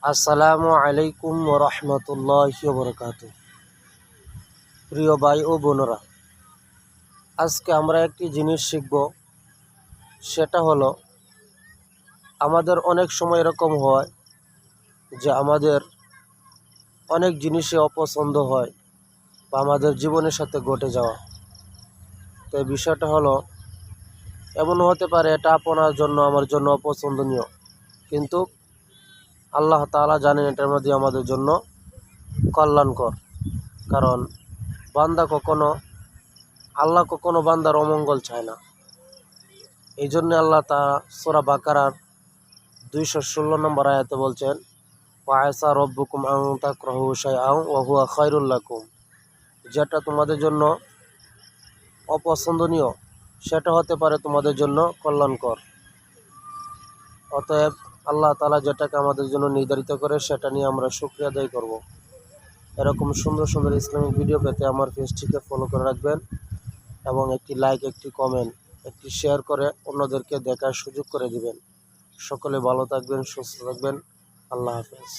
আসসালামু আলাইকুম ওরহমতুল্লাহি ওবরকাতুহ। প্রিয় ভাই ও বোনেরা, আজকে আমরা একটি জিনিস শিখব। সেটা হলো, আমাদের অনেক সময় এরকম হয় যে আমাদের অনেক জিনিসে অপছন্দ হয় বা আমাদের জীবনের সাথে ঘটে যাওয়া। তো এই বিষয়টা হলো, এমনও হতে পারে এটা আপনার জন্য আমার জন্য অপছন্দনীয়, কিন্তু আল্লাহ তাআলা জানেন এটার মধ্যে আমাদের জন্য কল্যাণকর। কারণ আল্লাহ কখনো বান্দার অমঙ্গল চায় না। এই জন্য আল্লাহ সূরা বাকারার 216 নম্বর আয়াতে বলছেন, ওয়াসা রব্বুকুম আন তাকরাহু শাইআন ওয়া হুয়া খায়রুল লাকুম। যেটা তোমাদের জন্য অপছন্দনীয় সেটা হতে পারে তোমাদের জন্য কল্যাণকর। অতএব আল্লাহ তাআলা যেটাকে আমাদের জন্য নির্ধারিত করে সেটা নিয়ে আমরা শুকরিয়া আদায় করব। এরকম সুন্দর সুন্দর ইসলামিক ভিডিও পেতে আমার পেজটিকে ফলো করে রাখবেন এবং একটি লাইক, একটি কমেন্ট, একটি শেয়ার করে অন্যদেরকে দেখার সুযোগ করে দিবেন। সকলে ভালো থাকবেন, সুস্থ থাকবেন। আল্লাহ হাফেজ।